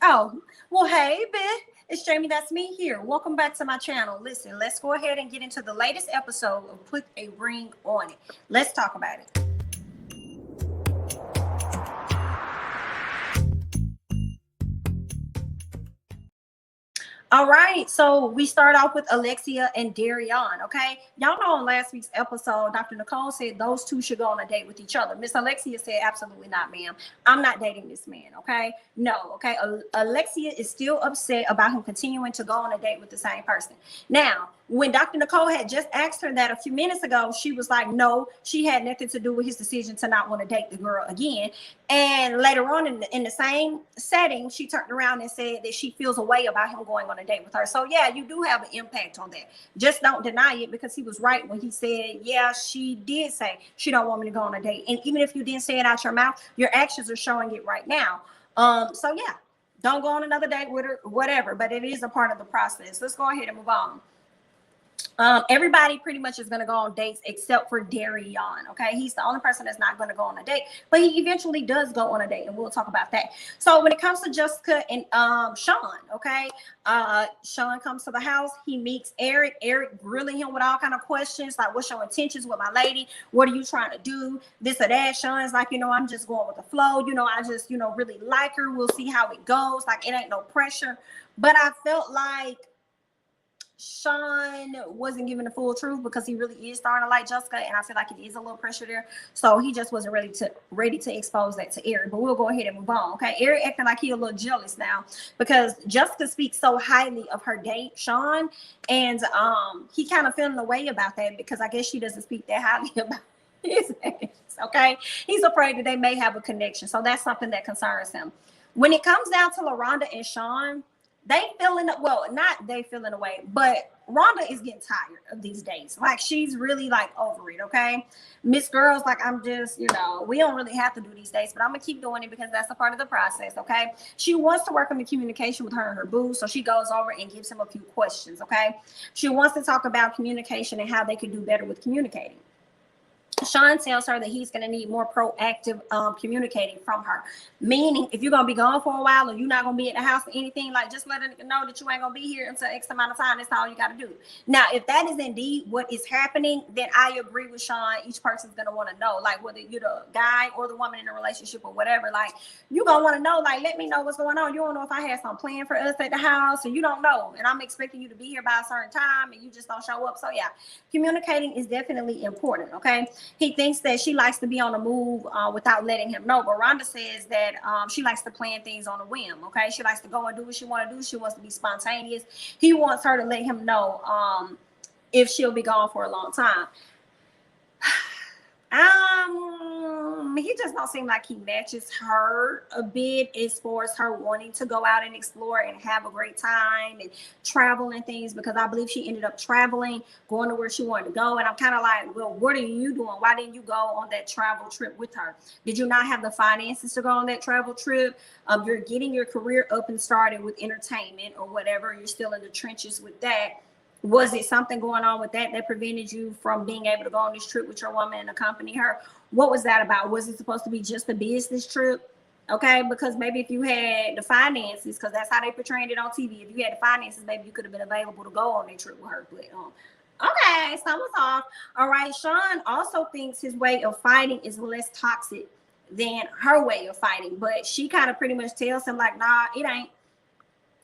Oh, well, hey, bitch. It's Jamie, that's me here. Welcome back to my channel. Listen, let's go ahead and get into the latest episode of Put a Ring on It. Let's talk about it. All right, so we start off with Alexia and Darion, okay? Y'all know on last week's episode, Dr. Nicole said those two should go on a date with each other. Miss Alexia said, absolutely not, ma'am. I'm not dating this man, okay? No, okay? Alexia is still upset about him continuing to go on a date with the same person. Now, when Dr. Nicole had just asked her that a few minutes ago, she was like, no, she had nothing to do with his decision to not want to date the girl again. And later on in the same setting, she turned around and said that she feels a way about him going on a date with her. So yeah, you do have an impact on that. Just don't deny it, because he was right when he said, yeah, she did say she don't want me to go on a date. And even if you didn't say it out your mouth, your actions are showing it right now. So yeah, don't go on another date with her, whatever, but it is a part of the process. Let's go ahead and move on. Everybody pretty much is going to go on dates except for Darion. Okay, he's the only person that's not going to go on a date, but he eventually does go on a date, and we'll talk about that. So when it comes to Jessica and Sean, okay, Sean comes to the house. He meets Eric. Eric grilling him with all kind of questions like, "What's your intentions with my lady? What are you trying to do? This or that." Sean's like, I'm just going with the flow. I just really like her. We'll see how it goes. Like, it ain't no pressure. But I felt like Sean wasn't giving the full truth, because he really is starting to like Jessica, and I feel like it is a little pressure there. So he just wasn't ready to expose that to Eric. But we'll go ahead and move on. Okay, Eric acting like he a little jealous now because Jessica speaks so highly of her date, Sean, and he kind of feeling the way about that, because I guess she doesn't speak that highly about his ex. Okay, he's afraid that they may have a connection, so that's something that concerns him. When it comes down to Rhonda and Sean, they feeling, well, not they feeling away, but Rhonda is getting tired of these dates. Like, she's really like over it. Okay, Miss Girl's like, I'm just, we don't really have to do these dates, but I'm gonna keep doing it because that's a part of the process. Okay, she wants to work on the communication with her and her boo, so she goes over and gives him a few questions. Okay, she wants to talk about communication and how they could do better with communicating. Sean tells her that he's going to need more proactive communicating from her. Meaning, if you're going to be gone for a while, or you're not going to be at the house or anything, like, just let her know that you ain't going to be here until X amount of time. That's all you got to do. Now, if that is indeed what is happening, then I agree with Sean. Each person's going to want to know, like, whether you're the guy or the woman in a relationship or whatever, like, you're going to want to know, like, let me know what's going on. You don't know if I had some plan for us at the house, or you don't know, and I'm expecting you to be here by a certain time and you just don't show up. So yeah, communicating is definitely important. Okay, he thinks that she likes to be on the move without letting him know. But Rhonda says that she likes to plan things on a whim. Okay, she likes to go and do what she wants to do. She wants to be spontaneous. He wants her to let him know if she'll be gone for a long time. He just don't seem like he matches her a bit as far as her wanting to go out and explore and have a great time and travel and things, because I believe she ended up traveling, going to where she wanted to go. And I'm kind of like, well, what are you doing? Why didn't you go on that travel trip with her? Did you not have the finances to go on that travel trip? You're getting your career up and started with entertainment or whatever. You're still in the trenches with that. Was it something going on with that prevented you from being able to go on this trip with your woman and accompany her? What was that about? Was it supposed to be just a business trip? Okay, because maybe if you had the finances, because that's how they portrayed it on TV, if you had the finances, maybe you could have been available to go on a trip with her. But okay, something's off. All right, Sean also thinks his way of fighting is less toxic than her way of fighting, but she kind of pretty much tells him, like, nah, it ain't.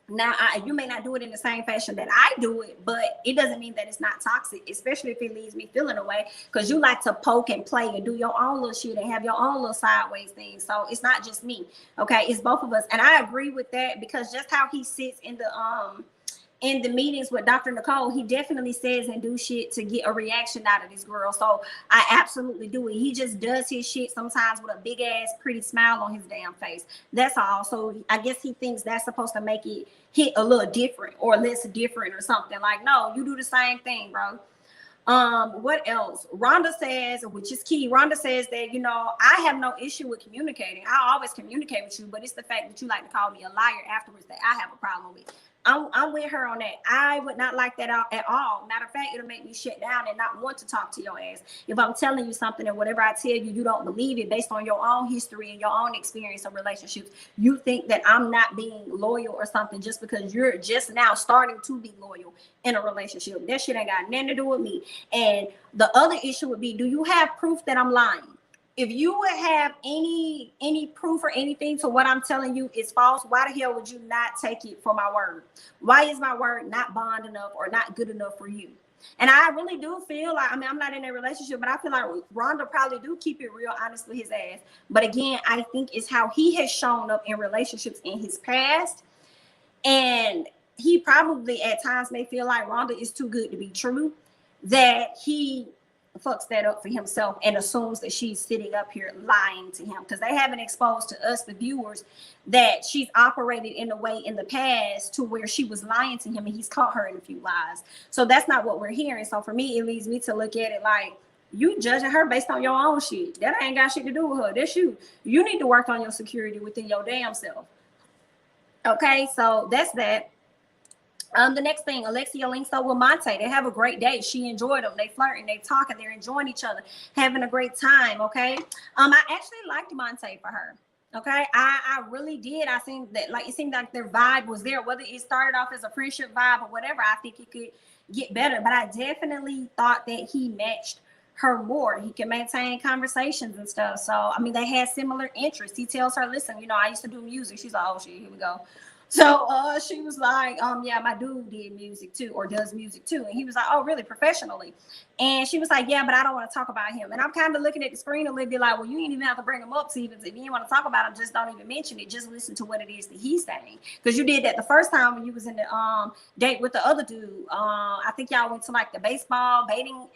Now, you may not do it in the same fashion that I do it, but it doesn't mean that it's not toxic, especially if it leaves me feeling away, because you like to poke and play and do your own little shit and have your own little sideways things. So it's not just me, okay? It's both of us. And I agree with that, because just how he sits in the meetings with Dr. Nicole, he definitely says and do shit to get a reaction out of this girl. So I absolutely do it. He just does his shit sometimes with a big ass pretty smile on his damn face. That's all. So I guess he thinks that's supposed to make it hit a little different or less different or something. Like, no, you do the same thing, bro. What else? Rhonda says, which is key, Rhonda says that, I have no issue with communicating. I always communicate with you, but it's the fact that you like to call me a liar afterwards that I have a problem with. I'm with her on that. I would not like that at all. Matter of fact, it'll make me shut down and not want to talk to your ass. If I'm telling you something and whatever I tell you, you don't believe it based on your own history and your own experience of relationships. You think that I'm not being loyal or something just because you're just now starting to be loyal in a relationship. That shit ain't got nothing to do with me. And the other issue would be, do you have proof that I'm lying? If you would have any proof or anything to what I'm telling you is false, why the hell would you not take it for my word? Why is my word not bond enough or not good enough for you? And I really do feel like, I mean, I'm not in a relationship, but I feel like Rhonda probably do keep it real honest with his ass. But again, I think it's how he has shown up in relationships in his past. And he probably at times may feel like Rhonda is too good to be true, that he fucks that up for himself and assumes that she's sitting up here lying to him, because they haven't exposed to us, the viewers, that she's operated in a way in the past to where she was lying to him and he's caught her in a few lies. So that's not what we're hearing. So for me, it leads me to look at it like, you judging her based on your own shit. That ain't got shit to do with her. That's you. You need to work on your security within your damn self. Okay, so that's that. The next thing, Alexia links up with Monte. They have a great day. She enjoyed them. They flirting, they talking, they're enjoying each other, having a great time. Okay. I actually liked Monte for her. Okay. I really did. I think that, like, it seemed like their vibe was there. Whether it started off as a friendship vibe or whatever, I think it could get better. But I definitely thought that he matched her more. He can maintain conversations and stuff. So I mean, they had similar interests. He tells her, listen, you know, I used to do music. She's like, oh shit, here we go. So she was like, yeah, my dude did music too, or does music too. And he was like, oh, really, professionally? And she was like, yeah, but I don't want to talk about him. And I'm kind of looking at the screen a little bit like, well, you ain't even have to bring him up, Stevens. If you didn't want to talk about him, just don't even mention it. Just listen to what it is that he's saying. Because you did that the first time when you was in the date with the other dude. I think y'all went to like the baseball batting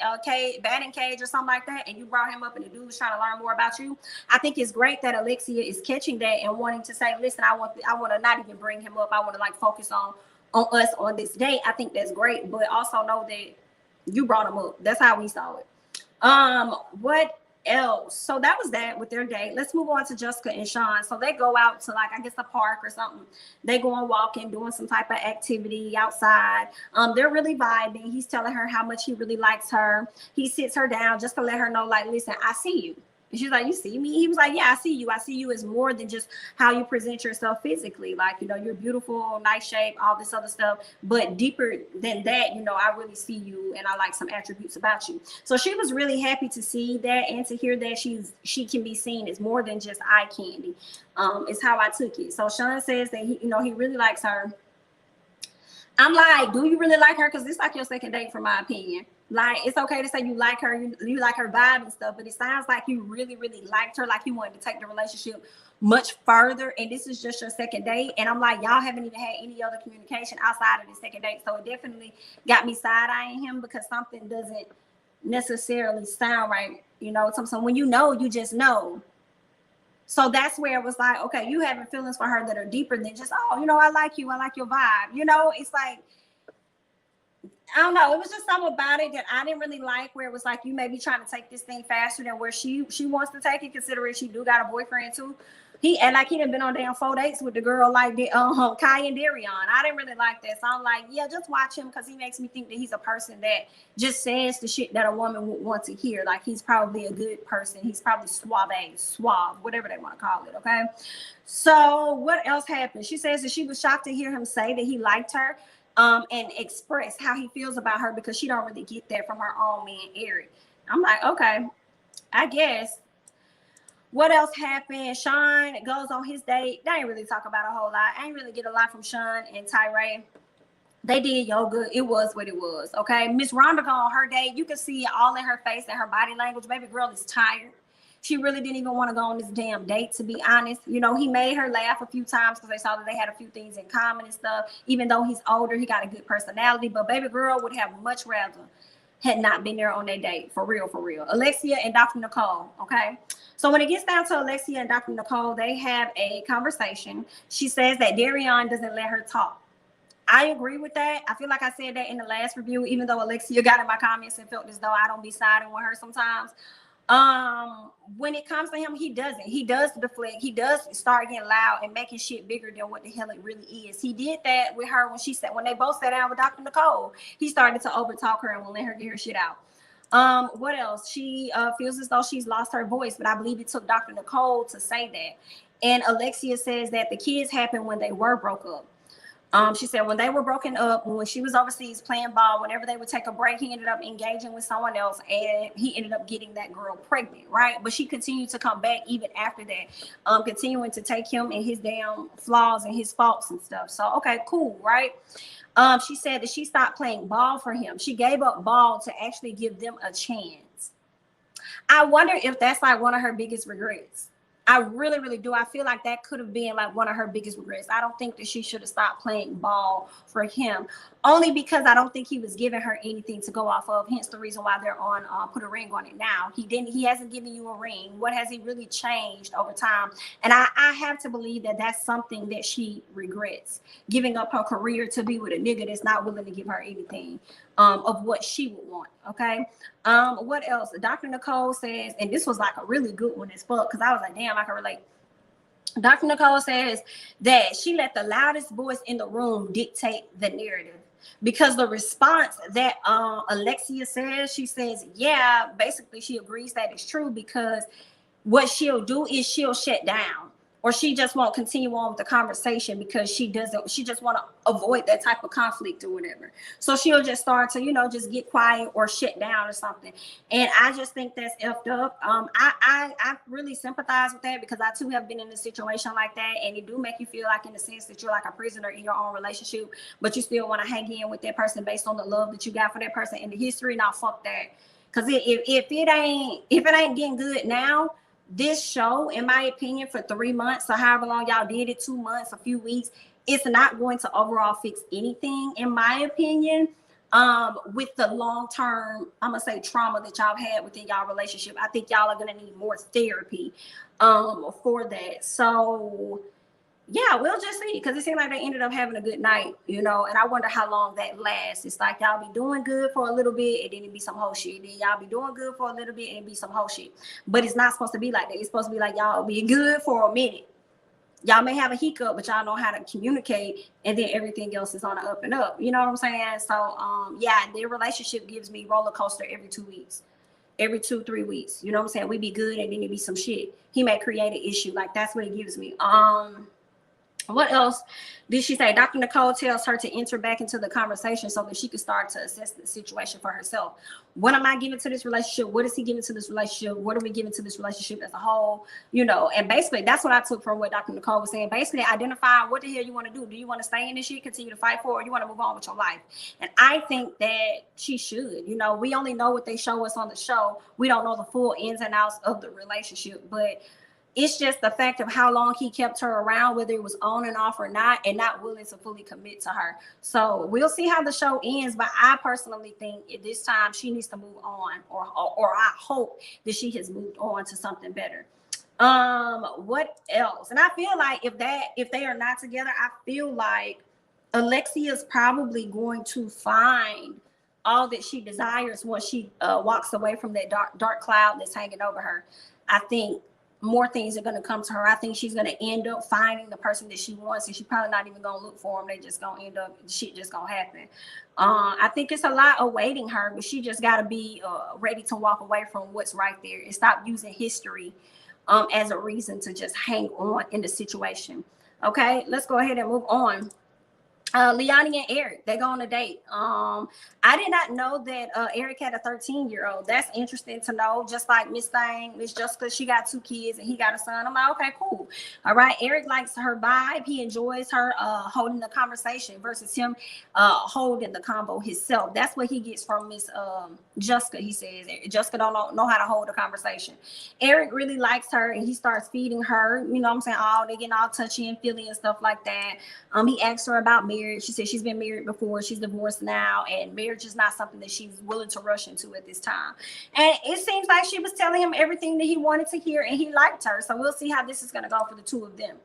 cage or something like that. And you brought him up and the dude was trying to learn more about you. I think it's great that Alexia is catching that and wanting to say, listen, I want to not even bring him up. I want to like focus on us on this date. I think that's great, but also know that you brought him up. That's how we saw it. What else? So that was that with their date. Let's move on to Jessica and Sean. So they go out to, like, I guess a park or something. They go on walking, doing some type of activity outside. They're really vibing. He's telling her how much he really likes her. He sits her down just to let her know, like, listen, I see you. And she's like, you see me? He was like, yeah, I see you. I see you as more than just how you present yourself physically. Like, you know, you're beautiful, nice shape, all this other stuff. But deeper than that, you know, I really see you and I like some attributes about you. So she was really happy to see that and to hear that she can be seen as more than just eye candy. Is how I took it. So Sean says that he really likes her. I'm like, do you really like her? Because this is like your second date, from my opinion. Like, it's okay to say you like her, you like her vibe and stuff, but it sounds like you really, really liked her, like you wanted to take the relationship much further, and this is just your second date. And I'm like, y'all haven't even had any other communication outside of the second date. So it definitely got me side-eyeing him, because something doesn't necessarily sound right, you know. So when you know, you just know. So that's where it was like, okay, you having feelings for her that are deeper than just, oh, you know, I like you, I like your vibe. You know, it's like, I don't know. It was just something about it that I didn't really like, where it was like, you may be trying to take this thing faster than where she wants to take it, considering she do got a boyfriend too. He done been on damn 4 dates with the girl like the Kai and Darion. I didn't really like that. So I'm like, yeah, just watch him, because he makes me think that he's a person that just says the shit that a woman would want to hear. Like, he's probably a good person. He's probably suave, whatever they want to call it. Okay. So what else happened? She says that she was shocked to hear him say that he liked her. And express how he feels about her, because she don't really get that from her own man, Eric. I'm like, okay, I guess. What else happened? Sean goes on his date. They ain't really talk about a whole lot. I ain't really get a lot from Sean and Tyree. They did yoga. It was what it was. Okay. Miss Rhonda go on her date. You can see it all in her face and her body language. Baby girl is tired. She really didn't even want to go on this damn date, to be honest. You know, he made her laugh a few times because they saw that they had a few things in common and stuff. Even though he's older, he got a good personality. But baby girl would have much rather had not been there on their date. For real, for real. Alexia and Dr. Nicole, okay? So when it gets down to Alexia and Dr. Nicole, they have a conversation. She says that Darion doesn't let her talk. I agree with that. I feel like I said that in the last review, even though Alexia got in my comments and felt as though I don't be siding with her sometimes. When it comes to him, he doesn't. He does deflect. He does start getting loud and making shit bigger than what the hell it really is. He did that with her when they both sat down with Dr. Nicole. He started to overtalk her and won't let her get her shit out. What else? She feels as though she's lost her voice, but I believe it took Dr. Nicole to say that. And Alexia says that the kids happened when they were broke up. She said when they were broken up, when she was overseas playing ball, whenever they would take a break, he ended up engaging with someone else, and he ended up getting that girl pregnant, right? But she continued to come back even after that, continuing to take him and his damn flaws and his faults and stuff. So, okay, cool, right? She said that she stopped playing ball for him. She gave up ball to actually give them a chance. I wonder if that's like one of her biggest regrets. I really, really do. I feel like that could have been like one of her biggest regrets. I don't think that she should have stopped playing ball for him, only because I don't think he was giving her anything to go off of. Hence the reason why they're on put a ring on it now. He hasn't given you a ring. What has he really changed over time? And I have to believe that that's something that she regrets, giving up her career to be with a nigga that's not willing to give her anything of what she would want. Okay. What else? Dr. Nicole says, and this was like a really good one as fuck, because I was like, damn, I can relate. Dr. Nicole says that she let the loudest voice in the room dictate the narrative, because the response that Alexia says, she says, yeah, basically she agrees that it's true, because what she'll do is she'll shut down, or she just won't continue on with the conversation because she just want to avoid that type of conflict or whatever. So she'll just start to, just get quiet or shut down or something. And I just think that's effed up. I really sympathize with that, because I too have been in a situation like that. And it do make you feel like, in the sense that you're like a prisoner in your own relationship, but you still want to hang in with that person based on the love that you got for that person and the history. Now fuck that. Because if it ain't getting good now, this show, in my opinion, for 3 months or however long y'all did it, 2 months, a few weeks, it's not going to overall fix anything, in my opinion. With the long-term, I'm gonna say, trauma that y'all had within y'all relationship, I think y'all are gonna need more therapy for that. So yeah, we'll just see, because it seemed like they ended up having a good night, and I wonder how long that lasts. It's like y'all be doing good for a little bit, and then it be some whole shit. Then y'all be doing good for a little bit, and it be some whole shit. But it's not supposed to be like that. It's supposed to be like y'all be good for a minute. Y'all may have a hiccup, but y'all know how to communicate, and then everything else is on the up and up. You know what I'm saying? So, yeah, their relationship gives me roller coaster every 2 weeks. Every 2-3 weeks. You know what I'm saying? We be good, and then it be some shit. He may create an issue. Like, that's what it gives me. What else did she say? Dr. Nicole tells her to enter back into the conversation so that she can start to assess the situation for herself. What am I giving to this relationship? What is he giving to this relationship? What are we giving to this relationship as a whole? And basically that's what I took from what Dr. Nicole was saying. Basically identify what the hell you want to do. Do you want to stay in this shit, continue to fight for, or you want to move on with your life? And I think that she should. We only know what they show us on the show. We don't know the full ins and outs of the relationship, but it's just the fact of how long he kept her around, whether it was on and off or not, and not willing to fully commit to her. So we'll see how the show ends. But I personally think at this time she needs to move on, or I hope that she has moved on to something better. What else? And I feel like if they are not together, I feel like Alexia is probably going to find all that she desires once she walks away from that dark cloud that's hanging over her. I think more things are going to come to her. I think she's going to end up finding the person that she wants, and she's probably not even going to look for them. They just going to end up, shit just going to happen. I think it's a lot awaiting her, but she just got to be ready to walk away from what's right there and stop using history as a reason to just hang on in the situation. Okay, let's go ahead and move on. Leilani and Eric, they go on a date. I did not know that Eric had a 13-year-old. That's interesting to know. Just like Miss Jessica, she got 2 kids and he got a son. I'm like, okay, cool. All right. Eric likes her vibe. He enjoys her holding the conversation versus him holding the convo himself. That's what he gets from Miss Jessica. He says Jessica don't know how to hold a conversation. Eric really likes her, and he starts feeding her. You know what I'm saying? They getting all touchy and feely and stuff like that. He asked her about marriage. She said she's been married before. She's divorced now, and marriage is not something that she's willing to rush into at this time. And it seems like she was telling him everything that he wanted to hear, and he liked her. So we'll see how this is going to go for the two of them.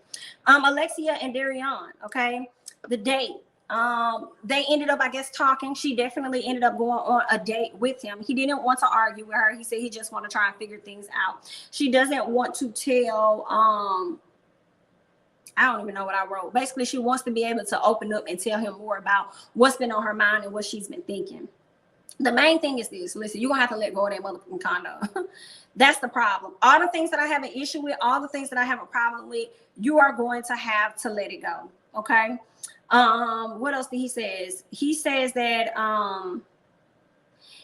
Alexia and Darion, okay? The date. They ended up, I guess, talking. She definitely ended up going on a date with him. He didn't want to argue with her. He said he just want to try and figure things out. She doesn't want to tell, I don't even know what I wrote. Basically, she wants to be able to open up and tell him more about what's been on her mind and what she's been thinking. The main thing is this. Listen, you're going to have to let go of that motherfucking condo. That's the problem. All the things that I have an issue with, all the things that I have a problem with, you are going to have to let it go. Okay? What else did he says? He says that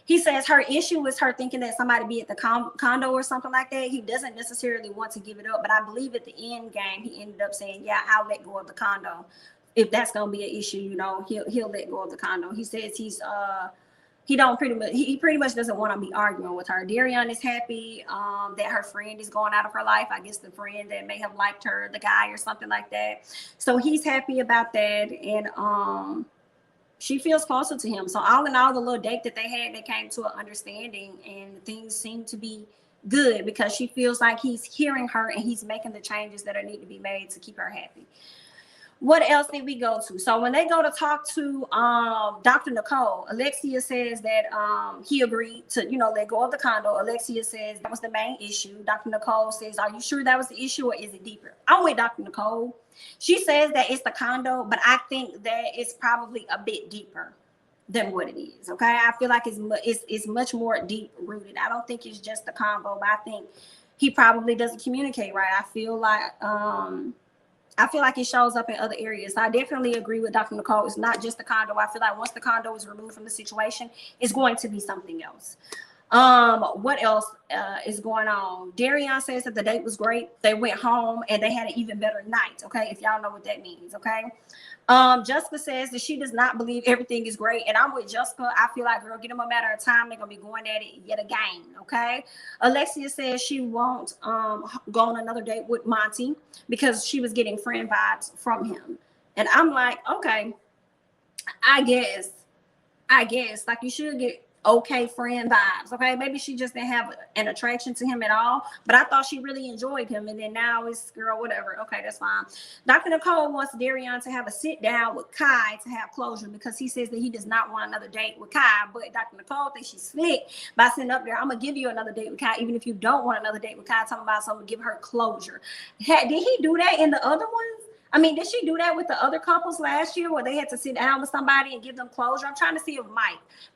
he says her issue is her thinking that somebody be at the condo or something like that. He doesn't necessarily want to give it up, but I believe at the end game he ended up saying, yeah, I'll let go of the condo. If that's gonna be an issue, you know, he'll let go of the condo. He says he pretty much doesn't want to be arguing with her. Darion is happy that her friend is going out of her life. I guess the friend that may have liked her, the guy or something like that. So he's happy about that, and she feels closer to him. So all in all, the little date that they had, they came to an understanding, and things seem to be good because she feels like he's hearing her and he's making the changes that are need to be made to keep her happy. What else did we go to? So when they go to talk to Dr. Nicole, Alexia says that he agreed to, you know, let go of the condo. Alexia says that was the main issue. Dr. Nicole says, are you sure that was the issue, or is it deeper? I'm with Dr. Nicole. She says that it's the condo, but I think that it's probably a bit deeper than what it is. Okay, I feel like it's much more deep rooted. I don't think it's just the condo, but I think he probably doesn't communicate right. I feel like it shows up in other areas. So I definitely agree with Dr. Nicole. It's not just the condo. I feel like once the condo is removed from the situation, it's going to be something else. What else is going on? Darion says that the date was great. They went home and they had an even better night. Okay, if y'all know what that means. Okay. Jessica says that she does not believe everything is great, and I'm with Jessica. I feel like, girl, get them a matter of time. They're gonna be going at it yet again. Okay. Alexia says she won't go on another date with Monty because she was getting friend vibes from him, and I'm like, okay, I guess like you should get okay friend vibes. Okay, maybe she just didn't have an attraction to him at all, but I thought she really enjoyed him, and then now it's, girl, whatever. Okay, that's fine. Dr. Nicole wants Darion to have a sit down with Kai to have closure because he says that he does not want another date with Kai, but Dr. Nicole thinks she's slick by sitting up there, I'm gonna give you another date with Kai even if you don't want another date with Kai, talking about something to give her closure. Did he do that in the other ones? I mean, did she do that with the other couples last year where they had to sit down with somebody and give them closure? I'm trying to see if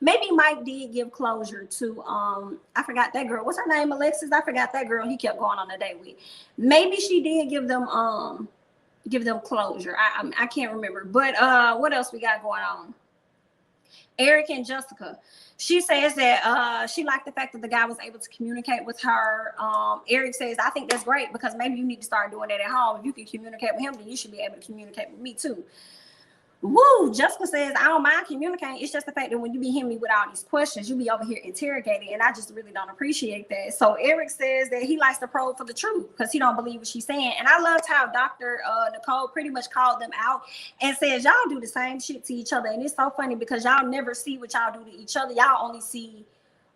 maybe Mike did give closure to, I forgot that girl. What's her name? Alexis? I forgot that girl he kept going on a date with. Maybe she did give them closure. I can't remember. But what else we got going on? Eric and Jessica. She says that she liked the fact that the guy was able to communicate with her. Eric says, I think that's great because maybe you need to start doing that at home. If you can communicate with him, then you should be able to communicate with me too. Woo! Jessica says, I don't mind communicating. It's just the fact that when you be hitting me with all these questions, you be over here interrogating, and I just really don't appreciate that. So Eric says that he likes to probe for the truth because he don't believe what she's saying. And I loved how Dr. Nicole pretty much called them out and says, y'all do the same shit to each other. And it's so funny because y'all never see what y'all do to each other. Y'all only see,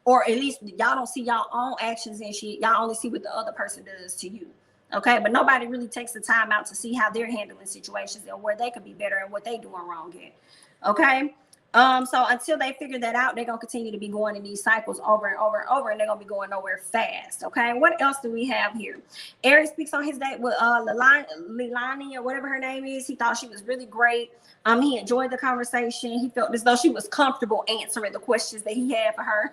or at least y'all don't see y'all own actions and shit. Y'all only see what the other person does to you. Okay, but nobody really takes the time out to see how they're handling situations and where they could be better and what they doing wrong at. Okay, so until they figure that out, they're gonna continue to be going in these cycles over and over and over, and they're gonna be going nowhere fast. Okay, what else do we have here? Eric speaks on his date with Leilani or whatever her name is. He thought she was really great. He enjoyed the conversation. He felt as though she was comfortable answering the questions that he had for her.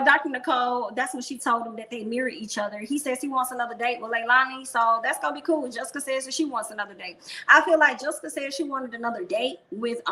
Dr. Nicole, that's when she told him that they mirrored each other. He says he wants another date with Leilani, so that's gonna be cool. Jessica says that she wants another date. I feel like Jessica said she wanted another date with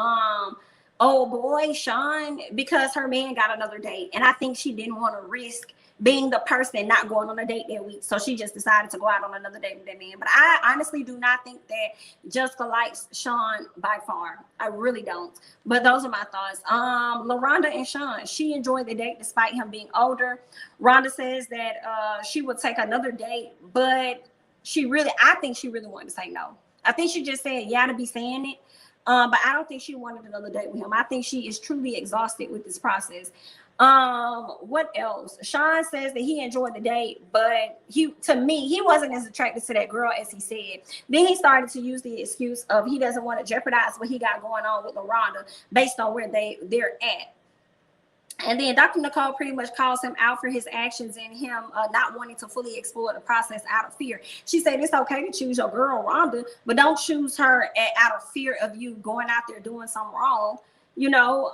old boy Sean because her man got another date, and I think she didn't want to risk being the person not going on a date that week, so she just decided to go out on another date with that man. But I honestly do not think that Jessica likes Sean by far. I really don't. But those are my thoughts. Rhonda and Sean, she enjoyed the date despite him being older. Rhonda says that she would take another date, but I think she really wanted to say no. I think she just said yeah to be saying it. But I don't think she wanted another date with him. I think she is truly exhausted with this process. What else? Sean says that he enjoyed the date, but to me, he wasn't as attracted to that girl as he said. Then he started to use the excuse of he doesn't want to jeopardize what he got going on with Rhonda based on where they're at. And then Dr. Nicole pretty much calls him out for his actions and him not wanting to fully explore the process out of fear. She said it's okay to choose your girl, Rhonda, but don't choose her out of fear of you going out there doing something wrong. You know,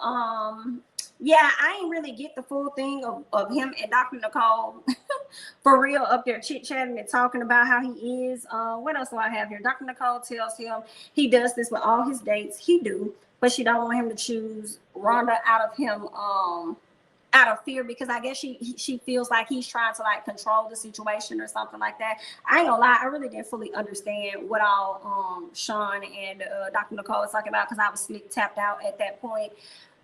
yeah, I ain't really get the full thing of him and Dr. Nicole for real up there chit-chatting and talking about how he is. What else do I have here? Dr. Nicole tells him he does this with all his dates. He do. But she don't want him to choose Rhonda out of him, out of fear, because I guess she feels like he's trying to like control the situation or something like that. I ain't gonna lie, I really didn't fully understand what all Sean and Dr. Nicole was talking about, because I was tapped out at that point.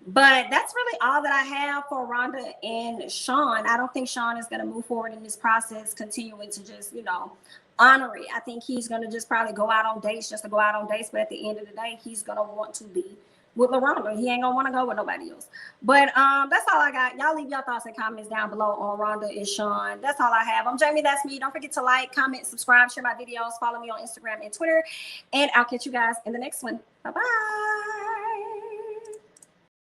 But that's really all that I have for Rhonda and Sean. I don't think Sean is going to move forward in this process, continuing to just, you know, honor it. I think he's going to just probably go out on dates just to go out on dates. But at the end of the day, he's going to want to be with Rhonda. He ain't going to want to go with nobody else. But that's all I got. Y'all leave your thoughts and comments down below on Rhonda and Sean. That's all I have. I'm Jamie. That's me. Don't forget to like, comment, subscribe, share my videos. Follow me on Instagram and Twitter. And I'll catch you guys in the next one. Bye-bye.